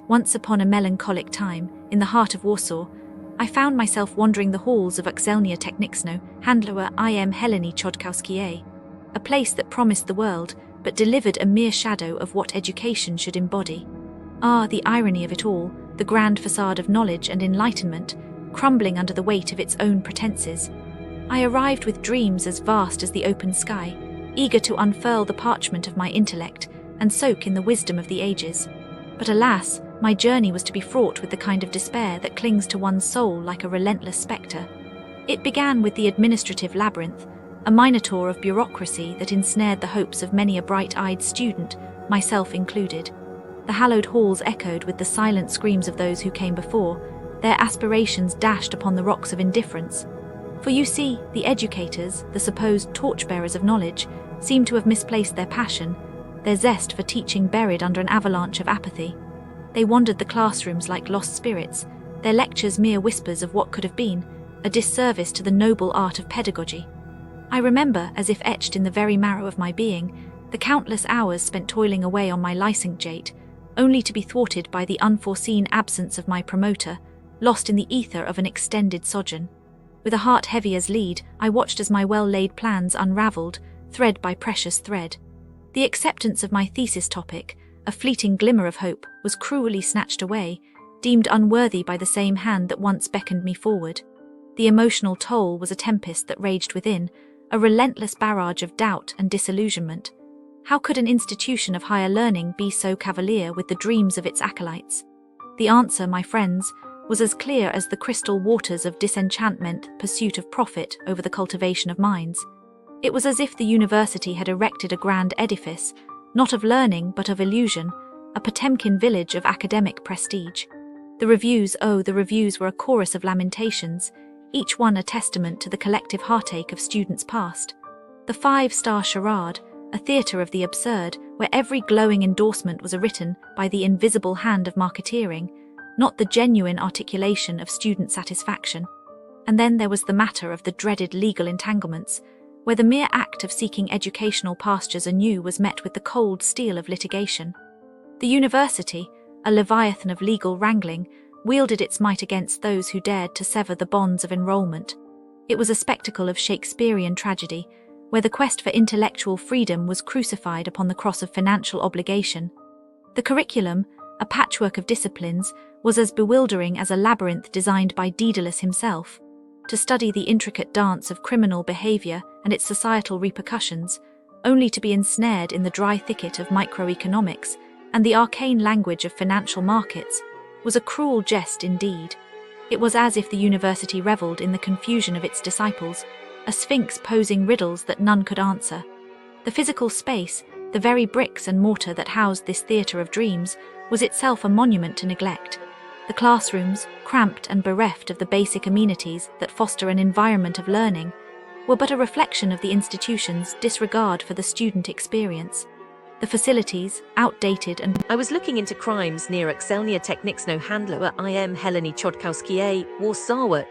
Once upon a melancholic time, in the heart of Warsaw, I found myself wandering the halls of Uczelnia Techniczno, Handlowa Heleny Chodkowskiej, a place that promised the world, but delivered a mere shadow of what education should embody. Ah, the irony of it all, the grand facade of knowledge and enlightenment, crumbling under the weight of its own pretenses. I arrived with dreams as vast as the open sky, eager to unfurl the parchment of my intellect and soak in the wisdom of the ages. But alas, my journey was to be fraught with the kind of despair that clings to one's soul like a relentless spectre. It began with the administrative labyrinth, a minotaur of bureaucracy that ensnared the hopes of many a bright-eyed student, myself included. The hallowed halls echoed with the silent screams of those who came before, their aspirations dashed upon the rocks of indifference. For you see, the educators, the supposed torchbearers of knowledge, seemed to have misplaced their passion, their zest for teaching buried under an avalanche of apathy. They wandered the classrooms like lost spirits, their lectures mere whispers of what could have been, a disservice to the noble art of pedagogy. I remember, as if etched in the very marrow of my being, the countless hours spent toiling away on my licentiate, only to be thwarted by the unforeseen absence of my promoter, lost in the ether of an extended sojourn. With a heart heavy as lead, I watched as my well-laid plans unravelled, thread by precious thread. The acceptance of my thesis topic, a fleeting glimmer of hope, was cruelly snatched away, deemed unworthy by the same hand that once beckoned me forward. The emotional toll was a tempest that raged within, a relentless barrage of doubt and disillusionment. How could an institution of higher learning be so cavalier with the dreams of its acolytes? The answer, my friends, was as clear as the crystal waters of disenchantment, pursuit of profit over the cultivation of minds. It was as if the university had erected a grand edifice, not of learning but of illusion, a Potemkin village of academic prestige. The reviews were a chorus of lamentations, each one a testament to the collective heartache of students past. The 5-star charade, a theatre of the absurd, where every glowing endorsement was written by the invisible hand of marketeering, not the genuine articulation of student satisfaction. And then there was the matter of the dreaded legal entanglements, where the mere act of seeking educational pastures anew was met with the cold steel of litigation. The university, a leviathan of legal wrangling, wielded its might against those who dared to sever the bonds of enrollment. It was a spectacle of Shakespearean tragedy, where the quest for intellectual freedom was crucified upon the cross of financial obligation. The curriculum, a patchwork of disciplines, was as bewildering as a labyrinth designed by Daedalus himself. To study the intricate dance of criminal behavior and its societal repercussions, only to be ensnared in the dry thicket of microeconomics and the arcane language of financial markets, was a cruel jest indeed. It was as if the university revelled in the confusion of its disciples, a sphinx posing riddles that none could answer. The physical space, the very bricks and mortar that housed this theatre of dreams, was itself a monument to neglect. The classrooms, cramped and bereft of the basic amenities that foster an environment of learning, were but a reflection of the institution's disregard for the student experience. The facilities, outdated and... I was looking into crimes near Uczelnia Techniczno Handlowa Heleny Chodkowskiej, Warsaw,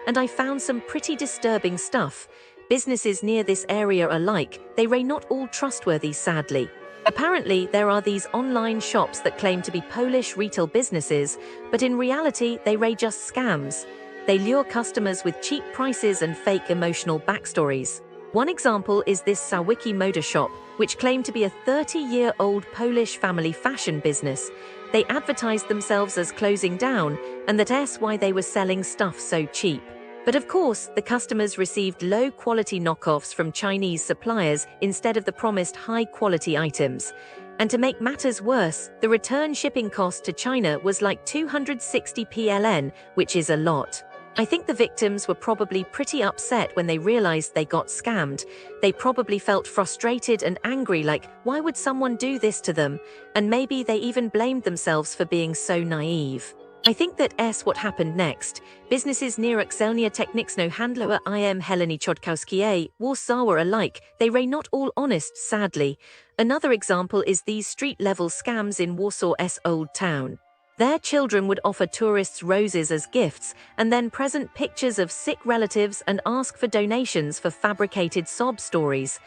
and I found some pretty disturbing stuff. Businesses near this area are like, they are not all trustworthy, sadly. Apparently, there are these online shops that claim to be Polish retail businesses, but in reality, they are just scams. They lure customers with cheap prices and fake emotional backstories. One example is this Sawicki Moda shop, which claimed to be a 30-year-old Polish family fashion business. They advertised themselves as closing down, and that's why they were selling stuff so cheap. But of course, the customers received low-quality knockoffs from Chinese suppliers instead of the promised high-quality items. And to make matters worse, the return shipping cost to China was like 260 PLN, which is a lot. I think the victims were probably pretty upset when they realized they got scammed. They probably felt frustrated and angry, like, why would someone do this to them? And maybe they even blamed themselves for being so naive. I think that's what happened next. Businesses near Uczelnia Techniczno Handlowa Heleny Chodkowskiej, Warsaw are alike. They are not all honest, sadly. Another example is these street-level scams in Warsaw's Old Town. Their children would offer tourists roses as gifts and then present pictures of sick relatives and ask for donations for fabricated sob stories.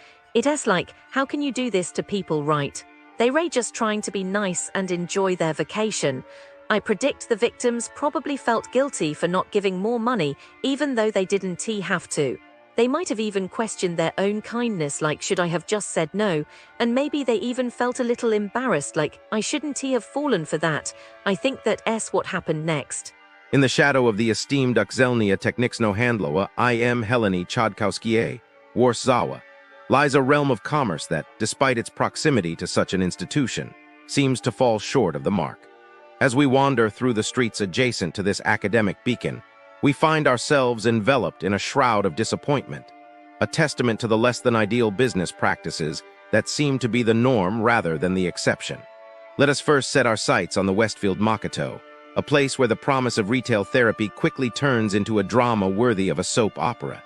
It's like, how can you do this to people, right? They were just trying to be nice and enjoy their vacation. I predict the victims probably felt guilty for not giving more money, even though they didn't have to. They might have even questioned their own kindness, like, should I have just said no? And maybe they even felt a little embarrassed, like, I shouldn't have fallen for that. I think that's what happened next. In the shadow of the esteemed Uczelnia Techniczno Handlowa Heleny Chodkowskiej, Warsaw, lies a realm of commerce that, despite its proximity to such an institution, seems to fall short of the mark. As we wander through the streets adjacent to this academic beacon, we find ourselves enveloped in a shroud of disappointment, a testament to the less-than-ideal business practices that seem to be the norm rather than the exception. Let us first set our sights on the Westfield Makato, a place where the promise of retail therapy quickly turns into a drama worthy of a soap opera.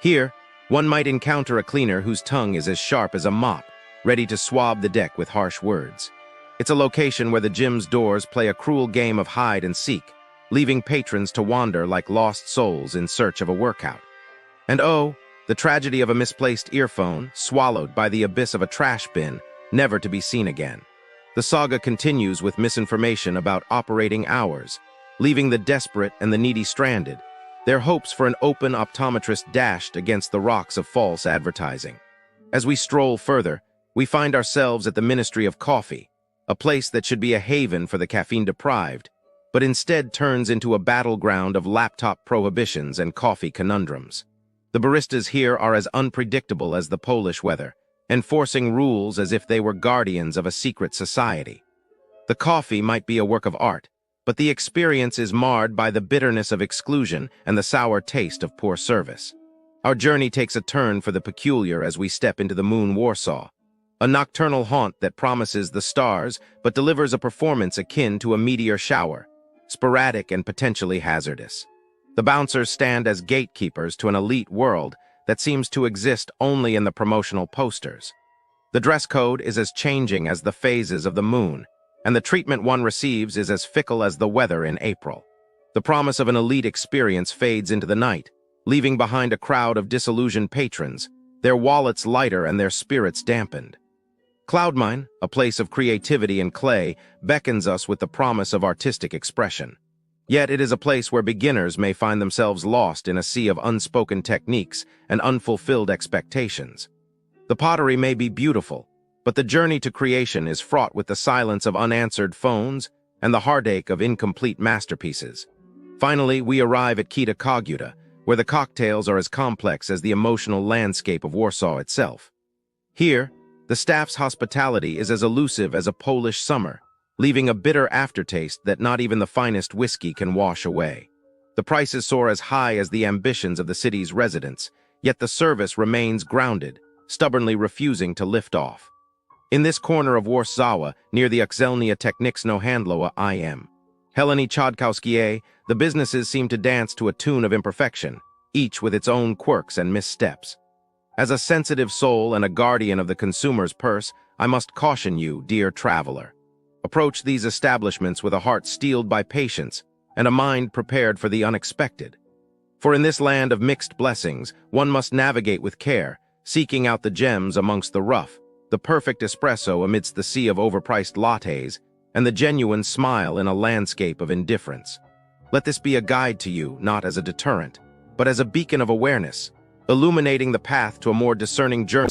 Here, one might encounter a cleaner whose tongue is as sharp as a mop, ready to swab the deck with harsh words. It's a location where the gym's doors play a cruel game of hide and seek, leaving patrons to wander like lost souls in search of a workout. And oh, the tragedy of a misplaced earphone, swallowed by the abyss of a trash bin, never to be seen again. The saga continues with misinformation about operating hours, leaving the desperate and the needy stranded, their hopes for an open optometrist dashed against the rocks of false advertising. As we stroll further, we find ourselves at the Ministry of Coffee, a place that should be a haven for the caffeine-deprived, but instead turns into a battleground of laptop prohibitions and coffee conundrums. The baristas here are as unpredictable as the Polish weather, enforcing rules as if they were guardians of a secret society. The coffee might be a work of art, but the experience is marred by the bitterness of exclusion and the sour taste of poor service. Our journey takes a turn for the peculiar as we step into the Moon Warsaw, a nocturnal haunt that promises the stars but delivers a performance akin to a meteor shower, sporadic and potentially hazardous. The bouncers stand as gatekeepers to an elite world that seems to exist only in the promotional posters. The dress code is as changing as the phases of the moon, and the treatment one receives is as fickle as the weather in April. The promise of an elite experience fades into the night, leaving behind a crowd of disillusioned patrons, their wallets lighter and their spirits dampened. Cloudmine, a place of creativity and clay, beckons us with the promise of artistic expression. Yet it is a place where beginners may find themselves lost in a sea of unspoken techniques and unfulfilled expectations. The pottery may be beautiful, but the journey to creation is fraught with the silence of unanswered phones and the heartache of incomplete masterpieces. Finally, we arrive at Kita Koguta, where the cocktails are as complex as the emotional landscape of Warsaw itself. Here, the staff's hospitality is as elusive as a Polish summer, leaving a bitter aftertaste that not even the finest whiskey can wash away. The prices soar as high as the ambitions of the city's residents, yet the service remains grounded, stubbornly refusing to lift off. In this corner of Warsaw, near the Uczelnia Techniczno Handlowa Heleny Chodkowskiej, the businesses seem to dance to a tune of imperfection, each with its own quirks and missteps. As a sensitive soul and a guardian of the consumer's purse, I must caution you, dear traveler. Approach these establishments with a heart steeled by patience and a mind prepared for the unexpected. For in this land of mixed blessings, one must navigate with care, seeking out the gems amongst the rough, the perfect espresso amidst the sea of overpriced lattes, and the genuine smile in a landscape of indifference. Let this be a guide to you, not as a deterrent, but as a beacon of awareness, illuminating the path to a more discerning journey.